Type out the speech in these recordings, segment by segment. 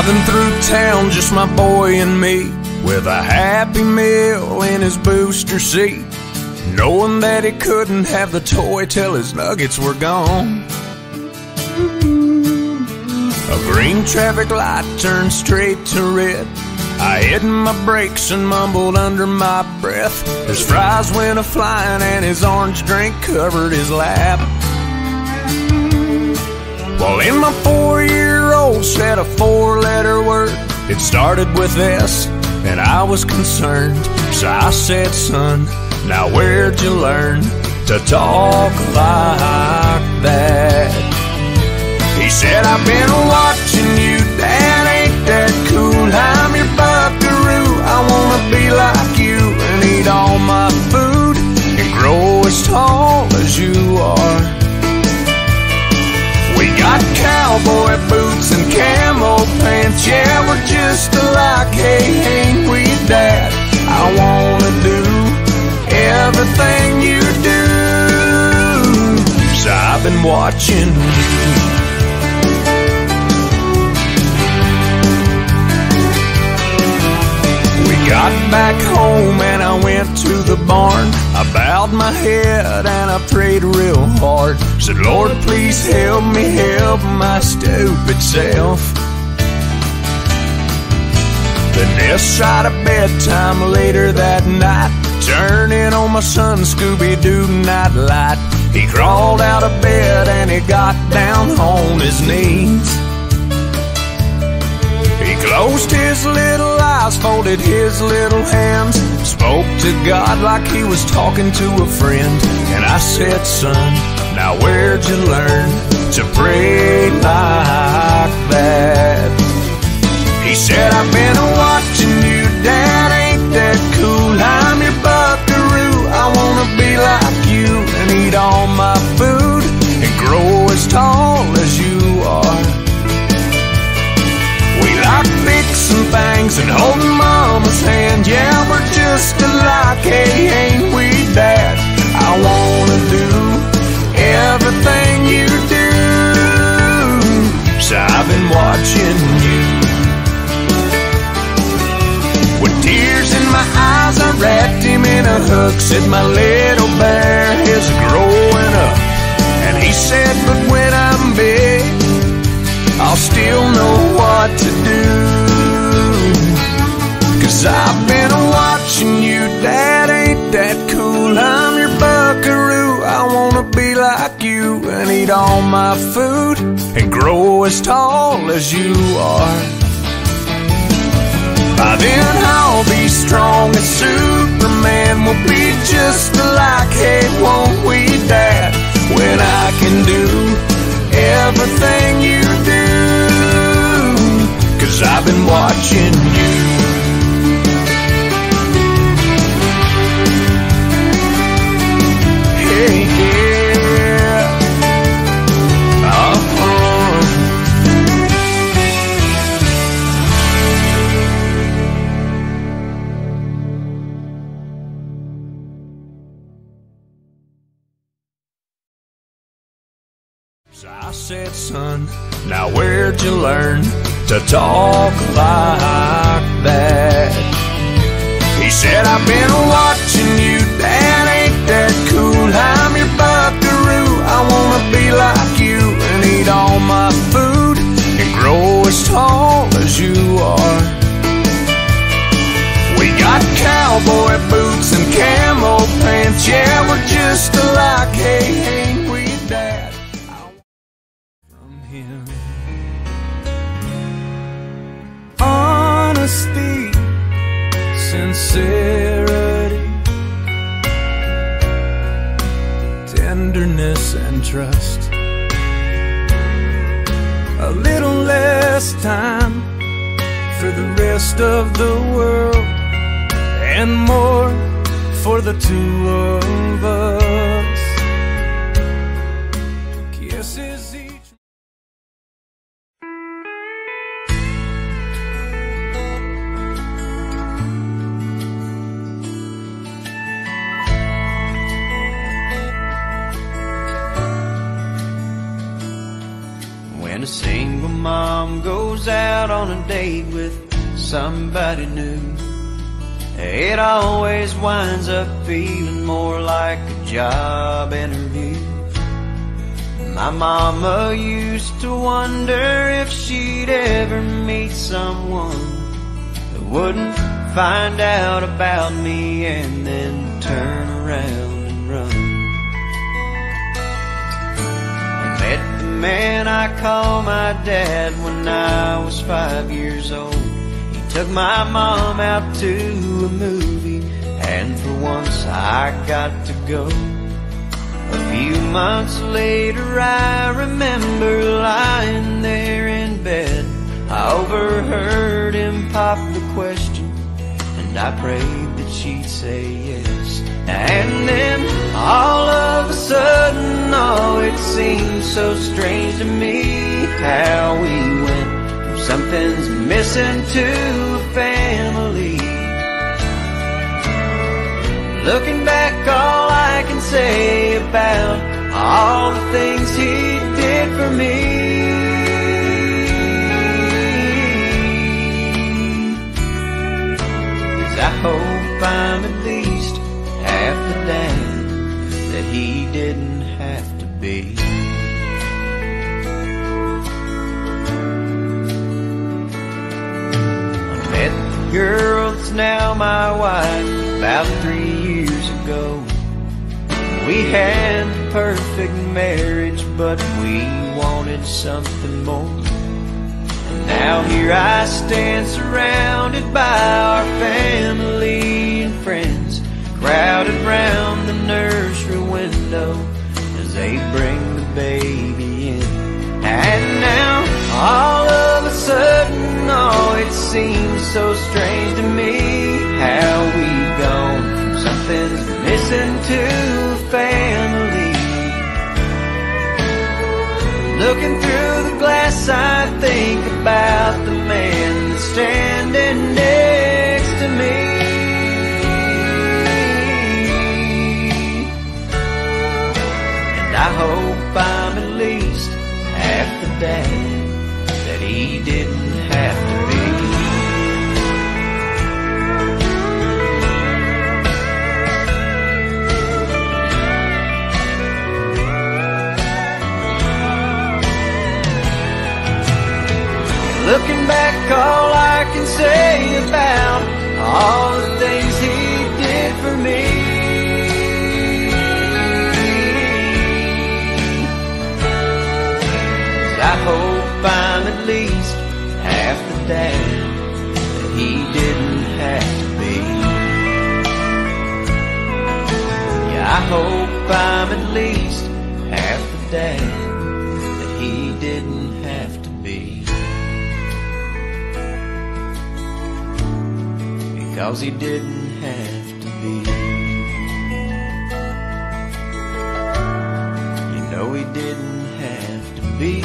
Driving through town, just my boy and me, with a Happy Meal in his booster seat, knowing that he couldn't have the toy till his nuggets were gone. A green traffic light turned straight to red. I hit my brakes and mumbled under my breath. His fries went a-flying and his orange drink covered his lap. Well, in my 4-year-old said a 4-letter word. It started with S, and I was concerned. So I said, son, now where'd you learn to talk like that? He said, I've been watching you, Dad, ain't that cool? I'm your buckaroo, I wanna be like you and eat all my food and grow as tall as you are. We got cowboy boots and camo pants, yeah, we're just alike, hey, ain't we, Dad? I wanna do everything you do, so I've been watching you. Got back home and I went to the barn. I bowed my head and I prayed real hard. Said, Lord, please help me help my stupid self. Then this side of bedtime later that night, turning on my son Scooby-Doo night light. He crawled out of bed and he got down on his knees. He closed his little eyes, folded his little hands, spoke to God like he was talking to a friend. And I said, son, now where'd you learn to pray like that? He said, I've been watching you, Dad, ain't that cool? I'm your buckaroo, I wanna be like you and eat all my food and grow as tall as you are. We like fixing things and holding Mama's hand, yeah, we're just alike, hey, ain't we, Dad? I wanna do everything you do, so I've been watching you. With tears in my eyes, I wrapped him in a hug, said my little bear is growing up. And he said, but when I'm big, I'll still know what to do. 'Cause I've been watching you, Dad, ain't that cool? I'm your buckaroo, I wanna be like you and eat all my food and grow as tall as you are. By then I'll be strong as Superman, we'll be just alike, hey, won't we, Dad? When I can do everything you do, 'cause I've been watching you. Hey, yeah. So I said, son, now where'd you learn to talk like that? He said, I've been watching you, Dad, ain't that cool? I'm your buckaroo, I wanna be like you and eat all my food and grow as tall as you are. We got cowboy boots and camo pants, yeah, we're just alike, hey, ain't we, Dad? Him. Honesty, sincerity, tenderness and trust. A little less time for the rest of the world and more for the two of us. Kisses each. When a single mom goes out on a date with somebody new, it always winds up feeling more like a job interview. My mama used to wonder if she'd ever meet someone that wouldn't find out about me and then turn around and run. I met the man I call my dad when I was 5 years old. He took my mom out to a movie, and for once I got to go. A few months later I remember lying there in bed. I overheard him pop the question, and I prayed that she'd say yes. And then all of a sudden, oh, it seemed so strange to me how we went from something's missing to a family. Looking back, all I can say about all the things he did for me is I hope I'm at least half the dad that he didn't have to be. I met the girl that's now my wife about 3 years ago. We had the perfect marriage, but we wanted something more. And now here I stand surrounded by our family and friends, crowded round the nursery window as they bring the baby in. And now all of a sudden, oh, it seems so strange to me how we've gone from something's missing to a family. Looking through the glass, I think about the man that's standing next to me. And I hope I'm at least half the dad that he didn't have to be. Looking back, all I can say about all the things he did for me is I hope I'm at least half the dad that he didn't have to be. Yeah, I hope I'm at least half the dad that he didn't have to be. Because he didn't have to be. You know he didn't have to be.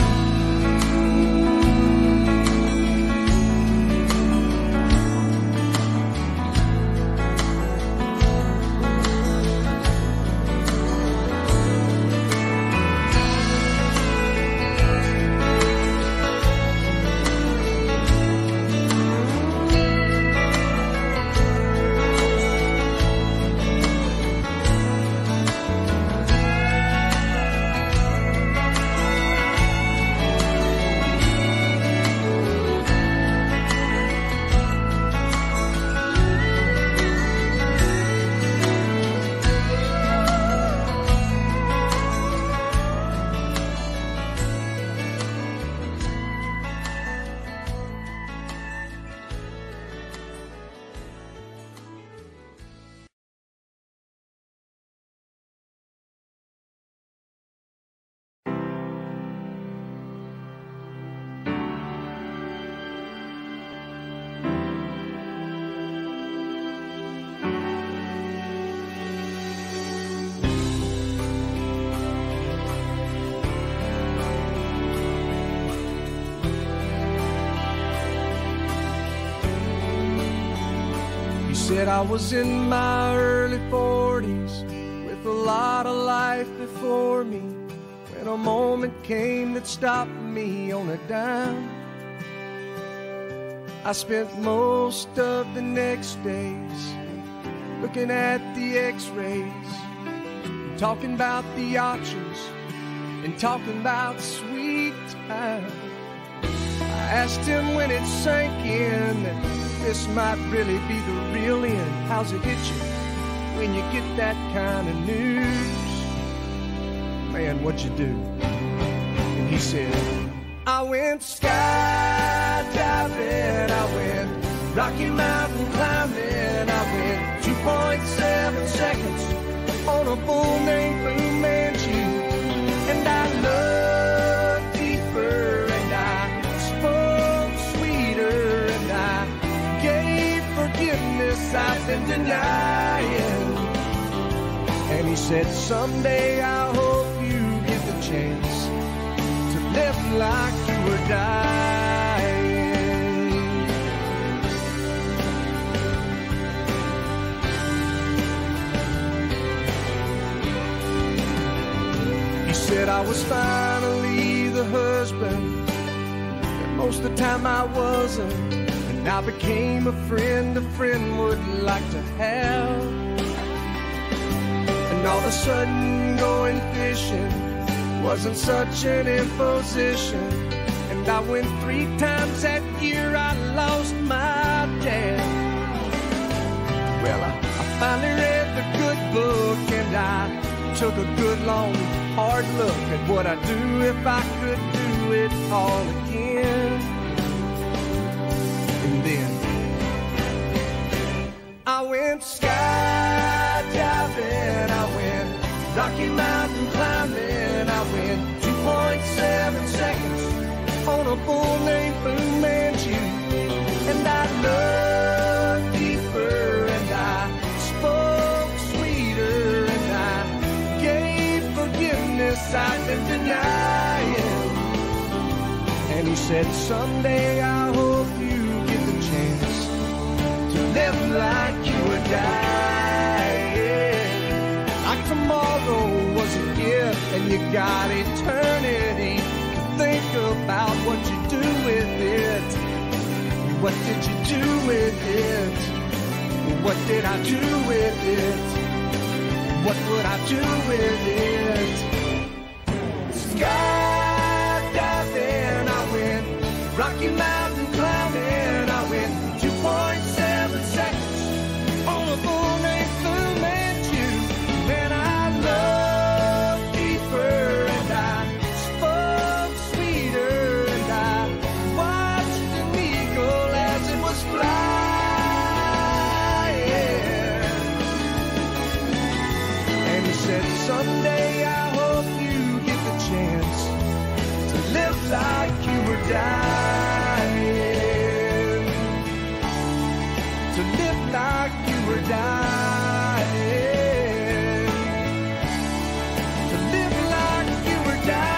Said I was in my early 40s with a lot of life before me, when a moment came that stopped me on a dime. I spent most of the next days looking at the x-rays, talking about the options and talking about sweet time. I asked him when it sank in that this might really be the real end. How's it hit you when you get that kind of news? Man, what'd you do? And he said, I went skydiving, I went Rocky Mountain climbing, I went 2.7 seconds on a bull named Fu Manchu. And I looked deeper, and I spoke sweeter, and I gave forgiveness I've been denying. And he said, someday I hope you get the chance to live like you were dying. He said I was finally the husband that most of the time I wasn't, and I became a friend would like to have. And all of a sudden going fishing wasn't such an imposition. And I went 3 times that year, I lost my dad. Well, I finally read the good book, and I took a good long hard look at what I'd do if I could do it all again. And then I went skydiving, I went Rocky Mountain climbing, I went 2.7 seconds on a bull named Fu Manchu. And I looked deeper, and I spoke sweeter, and I gave forgiveness I've been denying. And he said, someday I hope you get the chance to live like you were dying. Like tomorrow was a gift, and you got eternity to think about what you do with it. What did you do with it? What did I do with it? What would I do with it? Skydiving, I went Rocky Mountain climbing, I went 2.7 seconds on a bull named Fu Manchu. And I looked deeper, and I spoke sweeter, and I watched an eagle as it was flying. And he said, someday I hope you get the chance to live like you were dying. To live like you were dying. To live like you were dying.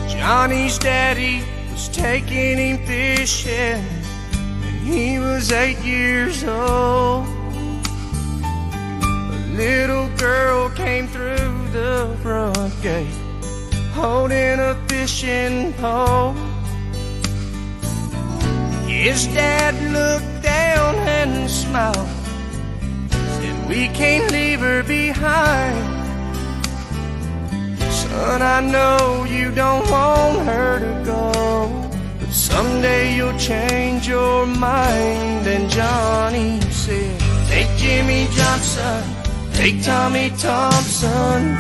Johnny's daddy was taking him fishing when he was 8 years old. A little girl came through the front gate holding a fishing pole. His dad looked down and smiled, said, we can't leave her behind. Son, I know you don't want her to go, but someday you'll change your mind. And Johnny said, take Jimmy Johnson, take Tommy Thompson,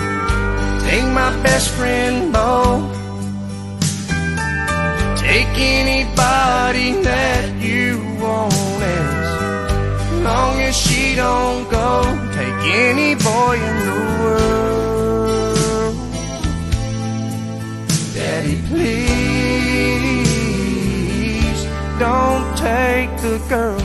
take my best friend Bo, take anybody that you want, as long as she don't go. Take any boy in the world. Daddy, please don't take the girl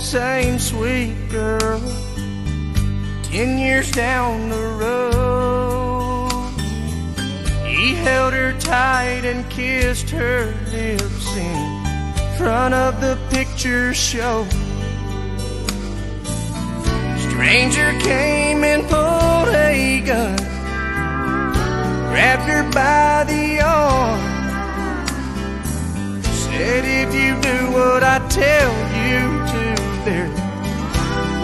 same sweet girl 10 years down the road. He held her tight and kissed her lips in front of the picture show. Stranger came and pulled a gun, grabbed her by the arm, said, if you do what I tell you to, there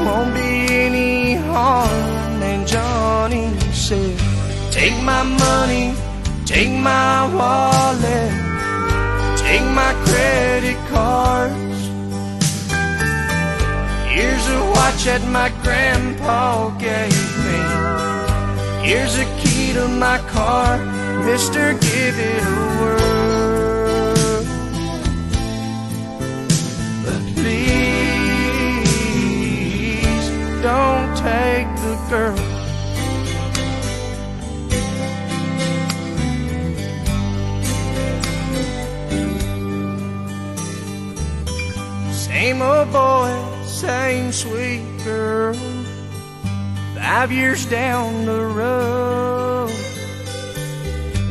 won't be any harm. And Johnny said, take my money, take my wallet, take my credit cards. Here's a watch that my grandpa gave me. Here's a key to my car. Mister, give it a whirl. But please don't take the girl. Same old boy, same sweet girl, 5 years down the road.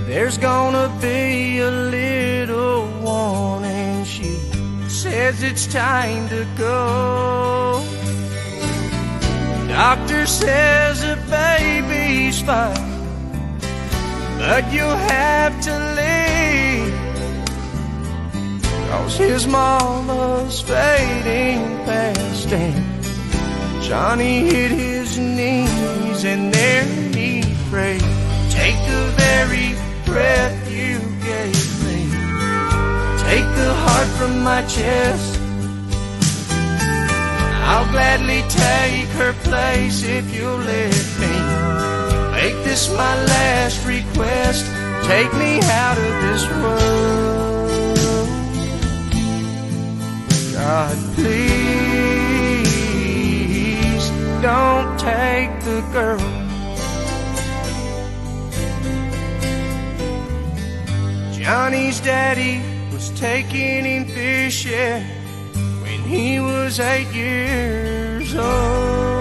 There's gonna be a little one, and she says it's time to go. Doctor says the baby's fine, but you'll have to leave, 'cause his mama's fading fast. And Johnny hit his knees, and there he prayed, take the very breath you gave me, take the heart from my chest. I'll gladly take her place if you'll let me make this my last request. Take me out of this world. God, please don't take the girl. Johnny's daddy was taking him fishing when he was 8 years old.